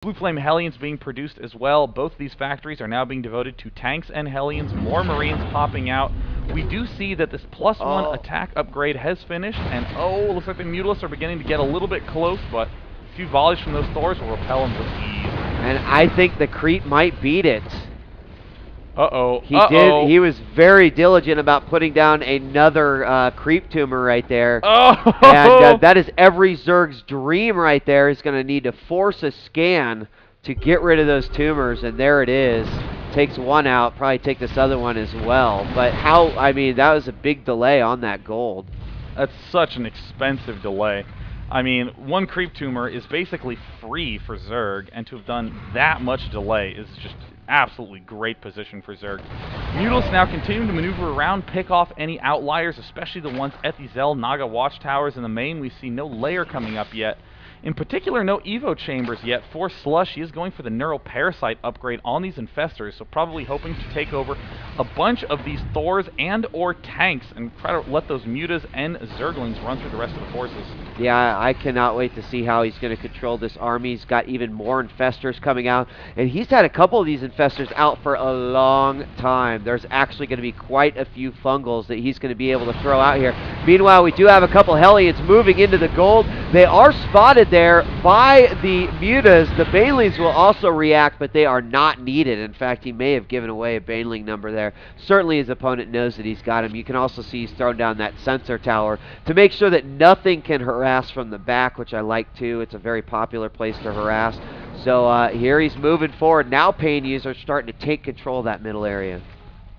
Blue Flame Hellions being produced as well. Both of these factories are now being devoted to tanks and Hellions. More Marines popping out. We do see that this +1 attack upgrade has finished, and looks like the Mutalisks are beginning to get a little bit close, but a few volleys from those Thors will repel them with ease. And I think the creep might beat it. He He was very diligent about putting down another creep tumor right there. And that is every Zerg's dream right there. Is going to need to force a scan to get rid of those tumors, and there it is. Takes one out, probably take this other one as well. But I mean, that was a big delay on that gold. That's such an expensive delay. I mean, one creep tumor is basically free for Zerg, and to have done that much delay is just absolutely great position for Zerg. Mutalisks now continuing to maneuver around, pick off any outliers, especially the ones at the Zell Naga watchtowers. In the main, we see no layer coming up yet. In particular, no Evo chambers yet. For Slush, he is going for the Neural Parasite upgrade on these Infestors, so probably hoping to take over a bunch of these Thors and or tanks and try to let those Mutas and Zerglings run through the rest of the forces. Yeah, I cannot wait to see how he's going to control this army. He's got even more Infestors coming out, and he's had a couple of these Infestors out for a long time. There's actually going to be quite a few Fungals that he's going to be able to throw out here. Meanwhile, we do have a couple Hellions moving into the gold. They are spotted there by the Mutas. The Banelings will also react, but they are not needed. In fact, he may have given away a Baneling number there. Certainly his opponent knows that he's got him. You can also see he's thrown down that sensor tower to make sure that nothing can harass from the back, which I like too. It's a very popular place to harass. So here he's moving forward. Now PainUser starting to take control of that middle area.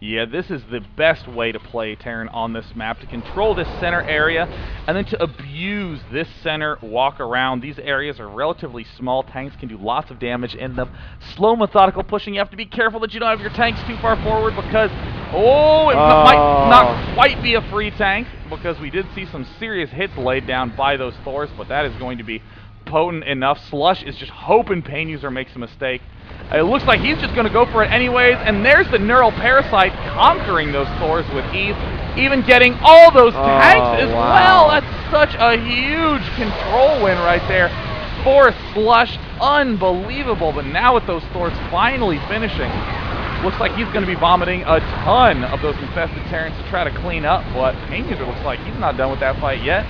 Yeah, this is the best way to play Terran on this map, to control this center area, and then to abuse this center walk around. These areas are relatively small. Tanks can do lots of damage in them. Slow, methodical pushing. You have to be careful that you don't have your tanks too far forward, because, it might not quite be a free tank, because we did see some serious hits laid down by those Thors, but that is going to be potent enough. Slush is just hoping PainUser makes a mistake. It looks like he's just going to go for it anyways, and there's the Neural Parasite conquering those Thors with ease, even getting all those tanks as well. That's such a huge control win right there for Slush. Unbelievable, but now with those Thors finally finishing, looks like he's going to be vomiting a ton of those infested Terrans to try to clean up, but PainUser looks like he's not done with that fight yet.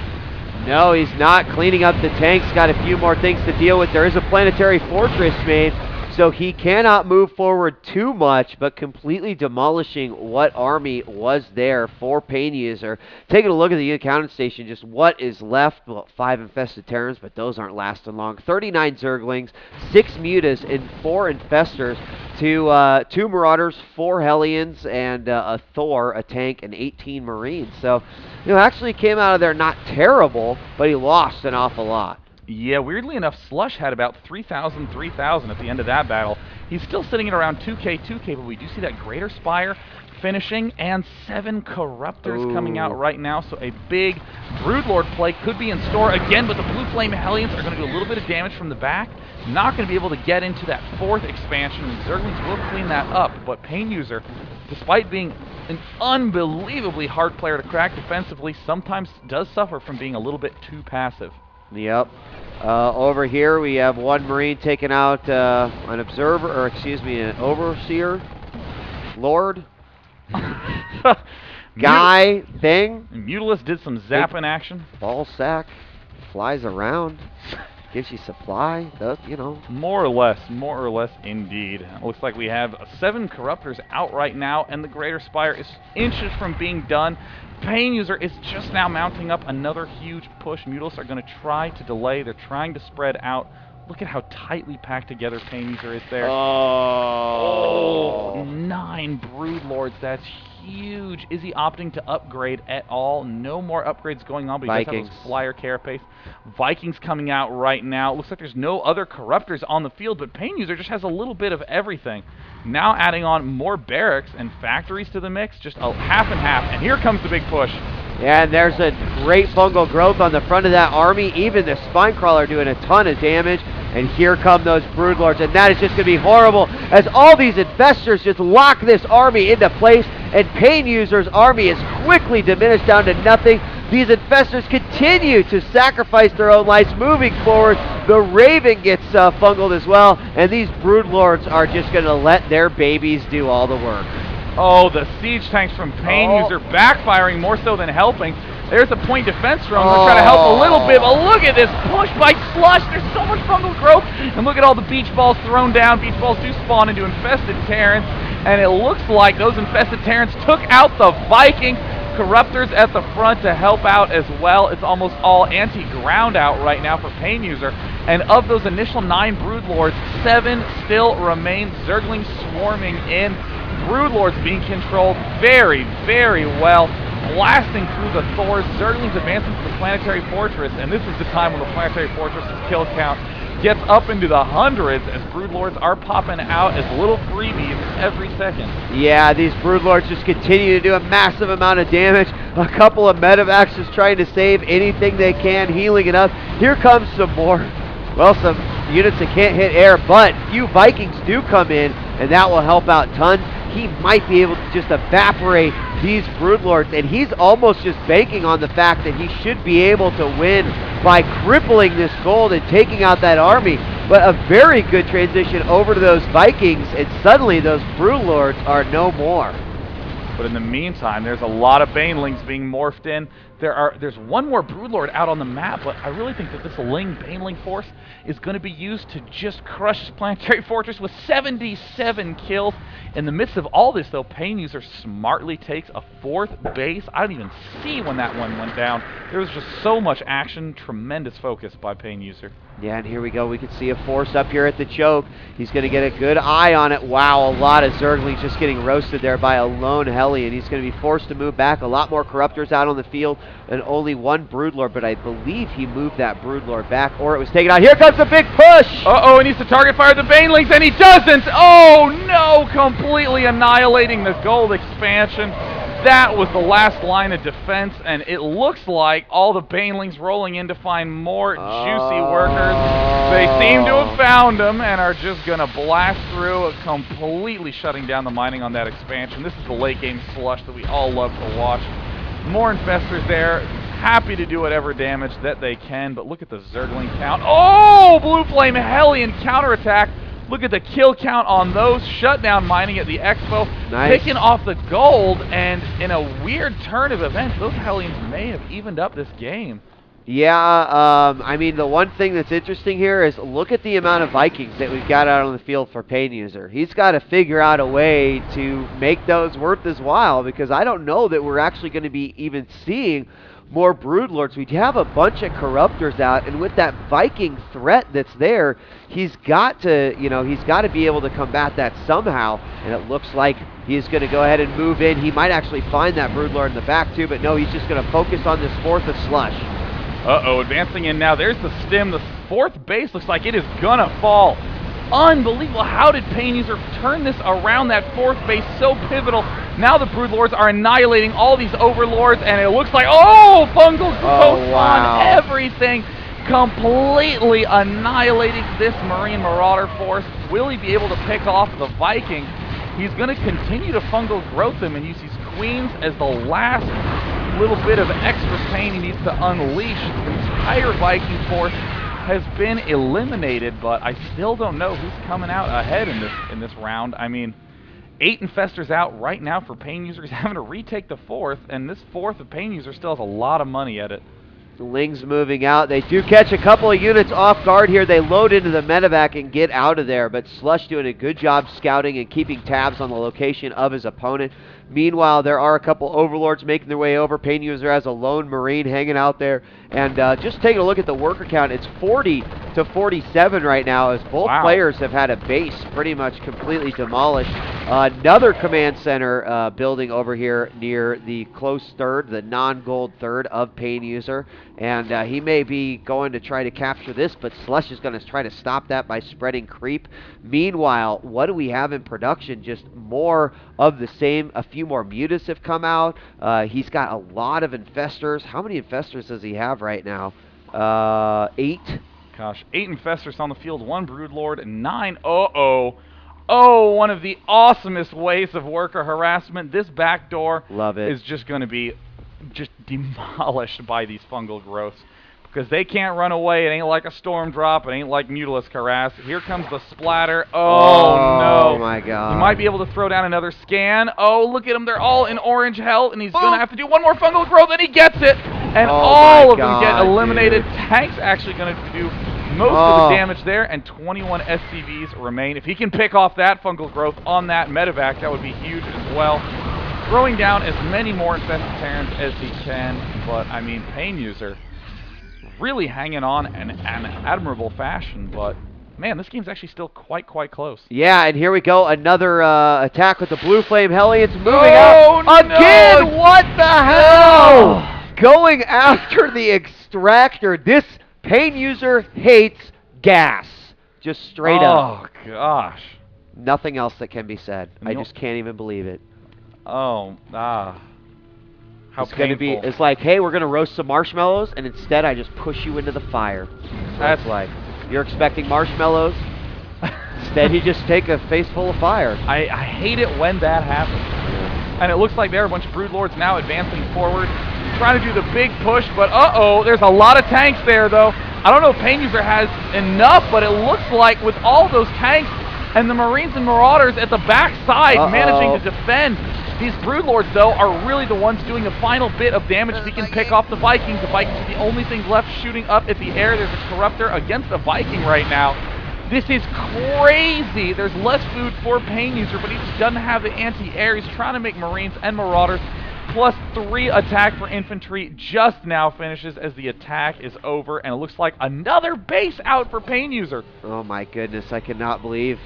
No, he's not cleaning up the tanks. Got a few more things to deal with. There is a planetary fortress made, so he cannot move forward too much, but completely demolishing what army was there for PainUser. Taking a look at the encounter station, just what is left. Well, 5 infested Terrans, but those aren't lasting long. 39 Zerglings, 6 Mutas, and 4 Infestors. 2 Marauders, 4 Hellions, and a Thor, a tank, and 18 Marines. So, actually came out of there not terrible, but he lost an awful lot. Yeah, weirdly enough, Slush had about 3,000 at the end of that battle. He's still sitting at around 2K, but we do see that Greater Spire finishing, and 7 Corruptors coming out right now, so a big Broodlord play could be in store again, but the Blue Flame Hellions are going to do a little bit of damage from the back. Not going to be able to get into that 4th expansion, and Zerglings will clean that up, but PainUser, despite being an unbelievably hard player to crack defensively, sometimes does suffer from being a little bit too passive. Yep. Over here we have 1 Marine taking out an observer, or excuse me, an overseer, lord, guy, thing. Mutalisks did some zapping action. Ball sack, flies around, gives you supply, More or less indeed. Looks like we have 7 Corruptors out right now, and the Greater Spire is inches from being done. PainUser is just now mounting up another huge push. Mutalisks are going to try to delay. They're trying to spread out. Look at how tightly packed together PainUser is there. 9 Broodlords. That's huge. Is he opting to upgrade at all? No more upgrades going on, but he does have those flyer carapace. Vikings coming out right now. It looks like there's no other Corruptors on the field, but PainUser just has a little bit of everything. Now adding on more barracks and factories to the mix, just a half and half, and here comes the big push. Yeah, and there's a great fungal growth on the front of that army. Even the Spinecrawler doing a ton of damage. And here come those Broodlords, and that is just going to be horrible as all these Infestors just lock this army into place, and PainUser's army is quickly diminished down to nothing. These infestors continue to sacrifice their own lives moving forward. The Raven gets fungled as well, and these Broodlords are just going to let their babies do all the work. Oh, the siege tanks from PainUser backfiring more so than helping. There's a point defense from them. They're trying to help a little bit, but look at this push by Slush. There's so much fungal growth. And look at all the beach balls thrown down. Beach balls do spawn into infested Terrans. And it looks like those infested Terrans took out the Viking. Corruptors at the front to help out as well. It's almost all anti-ground out right now for PainUser. And of those initial 9 Broodlords, 7 still remain. Zerglings swarming in. Broodlords being controlled very, very well. Blasting through the Thors. Zerglings advancing to the Planetary Fortress. And this is the time when the Planetary Fortress's kill count gets up into the hundreds as Broodlords are popping out as little freebies every second. Yeah, these Broodlords just continue to do a massive amount of damage. A couple of medevacs just trying to save anything they can, healing it up. Here comes some more, well, some units that can't hit air, but few Vikings do come in, and that will help out tons. He might be able to just evaporate these Broodlords, and he's almost just banking on the fact that he should be able to win by crippling this gold and taking out that army. But a very good transition over to those Vikings, and suddenly those Broodlords are no more. But in the meantime, there's a lot of Banelings being morphed in. There's one more Broodlord out on the map, but I really think that this Ling Baneling force is going to be used to just crush this Planetary Fortress with 77 kills. In the midst of all this, though, PainUser smartly takes a 4th base. I didn't even see when that one went down. There was just so much action, tremendous focus by PainUser. Yeah, and here we go. We can see a force up here at the choke. He's going to get a good eye on it. Wow, a lot of Zerglings just getting roasted there by a lone heli, and he's going to be forced to move back. A lot more Corruptors out on the field, and only one Broodlord, but I believe he moved that Broodlord back, or it was taken out. Here comes the big push! Uh-oh, he needs to target fire the Banelings, and he doesn't! Oh, no! Completely annihilating the gold expansion. That was the last line of defense, and it looks like all the Banelings rolling in to find more juicy workers. They seem to have found them and are just going to blast through, completely shutting down the mining on that expansion. This is the late game slush that we all love to watch. More infestors there, happy to do whatever damage that they can, but look at the Zergling count. Oh, Blue Flame Hellion counterattack. Look at the kill count on those. Shut down mining at the Expo. Nice. Picking off the gold, and in a weird turn of events, those Hellions may have evened up this game. Yeah, I mean, the one thing that's interesting here is look at the amount of Vikings that we've got out on the field for PainUser. He's got to figure out a way to make those worth his while, because I don't know that we're actually going to be even seeing more Broodlords. We have a bunch of Corruptors out, and with that Viking threat that's there, he's got to, he's got to be able to combat that somehow, and it looks like he's going to go ahead and move in. He might actually find that Broodlord in the back too, but no, he's just going to focus on this 4th of Slush. Uh-oh, advancing in now. There's the stim. The 4th base looks like it is gonna fall. Unbelievable. How did PainUser turn this around? That 4th base so pivotal. Now the Broodlords are annihilating all these Overlords, and it looks like, oh, fungal growth on everything. Completely annihilating this Marine Marauder force. Will he be able to pick off the Viking? He's going to continue to fungal growth them and use these Queens as the last little bit of extra pain he needs to unleash. The entire Viking force has been eliminated, but I still don't know who's coming out ahead in this round. I mean, 8 infestors out right now for PainUser. He's having to retake the 4th, and this 4th of PainUser still has a lot of money at it. Ling's moving out. They do catch a couple of units off guard here. They load into the medevac and get out of there, but Slush doing a good job scouting and keeping tabs on the location of his opponent. Meanwhile, there are a couple Overlords making their way over. PainUser has a lone Marine hanging out there. And just taking a look at the worker count, it's 40 to 47 right now, as both players have had a base pretty much completely demolished. Another command center building over here near the close 3rd, the non-gold 3rd of PainUser. And he may be going to try to capture this, but Slush is going to try to stop that by spreading creep. Meanwhile, what do we have in production? Just more of the same. A few more mutas have come out. He's got a lot of infestors. How many infestors does he have right now? 8. Gosh, 8 infestors on the field, 1 Broodlord, and 9. Oh, one of the awesomest ways of worker harassment. This backdoor Love it. is just going to be just demolished by these fungal growths. Because they can't run away. It ain't like a storm drop. It ain't like Mutalisk Harass. Here comes the splatter. Oh, no. Oh, my God. He might be able to throw down another scan. Oh, look at him. They're all in orange health, and he's going to have to do one more fungal growth, and he gets it. And all of them get eliminated. Dude. Tank's actually going to do most of the damage there, and 21 SCVs remain. If he can pick off that fungal growth on that medevac, that would be huge as well. Throwing down as many more infested Terrans as he can, but, I mean, PainUser really hanging on in an admirable fashion, but man, this game's actually still quite close. Yeah, and here we go, another attack with the Blue Flame Hellions moving out again. No. What the hell? Going after the extractor. This PainUser hates gas, just straight up. Oh gosh, nothing else that can be said. I just can't even believe it. Oh, how it's gonna be. It's like, hey, we're gonna roast some marshmallows, and instead I just push you into the fire. That's like, you're expecting marshmallows. Instead, you just take a face full of fire. I hate it when that happens. And it looks like there are a bunch of Broodlords now advancing forward, trying to do the big push. But there's a lot of tanks there, though. I don't know if PainUser has enough, but it looks like with all those tanks and the Marines and Marauders at the backside managing to defend. These Broodlords, though, are really the ones doing the final bit of damage. If he can pick off the Vikings are the only thing left shooting up at the air. There's a Corruptor against a Viking right now. This is crazy. There's less food for PainUser, but he just doesn't have the anti-air. He's trying to make Marines and Marauders. +3 attack for infantry just now finishes as the attack is over, and it looks like another base out for PainUser. Oh my goodness, I cannot believe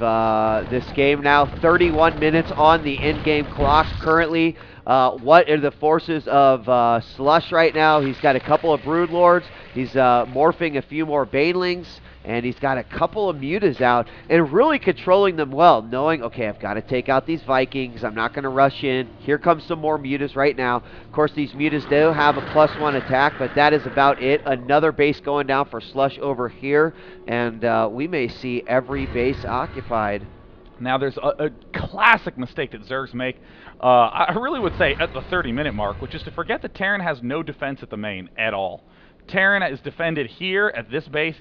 this game now. 31 minutes on the in-game clock currently. What are the forces of Slush right now? He's got a couple of Broodlords. He's morphing a few more Banelings. And he's got a couple of Mutas out and really controlling them well, knowing, okay, I've got to take out these Vikings. I'm not going to rush in. Here comes some more Mutas right now. Of course, these Mutas do have a +1 attack, but that is about it. Another base going down for Slush over here, and we may see every base occupied. Now, there's a classic mistake that Zergs make, I really would say at the 30-minute mark, which is to forget that Terran has no defense at the main at all. Terran is defended here at this base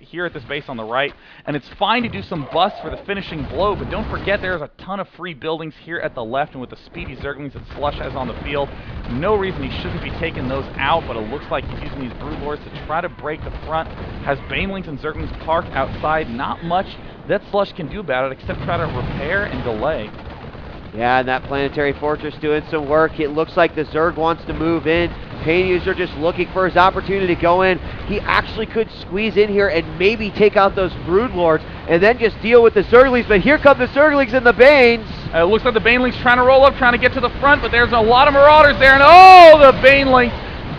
on the right, and it's fine to do some busts for the finishing blow, but don't forget there's a ton of free buildings here at the left, and with the speedy Zerglings that Slush has on the field, no reason he shouldn't be taking those out, but it looks like he's using these Broodlords to try to break the front, has Banelings and Zerglings parked outside. Not much that Slush can do about it except try to repair and delay. Yeah, and that Planetary Fortress doing some work. It looks like the Zerg wants to move in. PainUser just looking for his opportunity to go in. He actually could squeeze in here and maybe take out those Broodlords and then just deal with the Zerglings. But here come the Zerglings and the Banes. It looks like the Banelings trying to roll up, trying to get to the front, but there's a lot of Marauders there. And the Banelings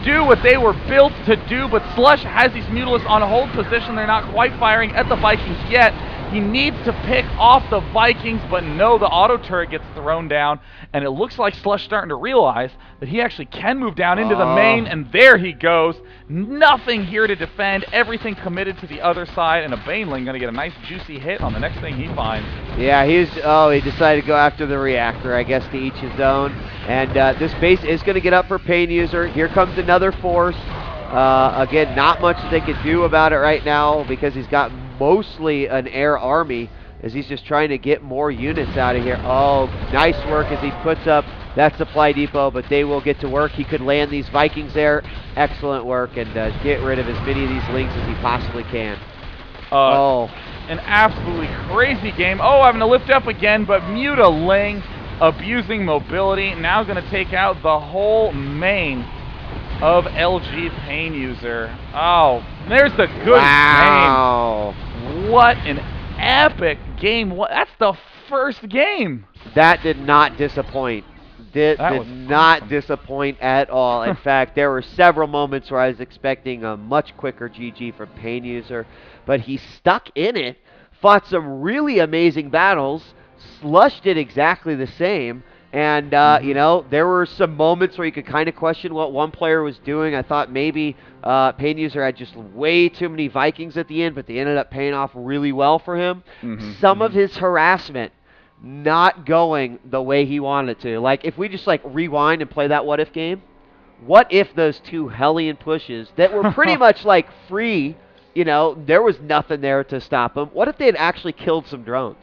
do what they were built to do, but Slush has these Mutalisks on hold position. They're not quite firing at the Vikings yet. He needs to pick off the Vikings, but no, the auto turret gets thrown down, and it looks like Slush starting to realize that he actually can move down into the main, and there he goes. Nothing here to defend, everything committed to the other side, and a Baneling going to get a nice juicy hit on the next thing he finds. Yeah, he decided to go after the reactor, I guess, to each his own. And this base is going to get up for PainUser. Here comes another force. Again, not much that they could do about it right now because he's got mostly an air army as he's just trying to get more units out of here. Oh, nice work as he puts up that supply depot, but they will get to work. He could land these Vikings there. Excellent work, and get rid of as many of these Lings as he possibly can. An absolutely crazy game. Having to lift up again, but Muta Ling abusing mobility. Now going to take out the whole main of LG PainUser. There's the good game. What an epic game. That's the first game. That did not disappoint. Did not disappoint at all. In fact, there were several moments where I was expecting a much quicker GG from PainUser, but he stuck in it, fought some really amazing battles. Slush did exactly the same. And, there were some moments where you could kind of question what one player was doing. I thought maybe PainUser had just way too many Vikings at the end, but they ended up paying off really well for him. Some of his harassment not going the way he wanted it to. Like, if we just, rewind and play that what-if game, What if those two Hellion pushes that were pretty much like free, you know, there was nothing there to stop them. What if they had actually killed some drones?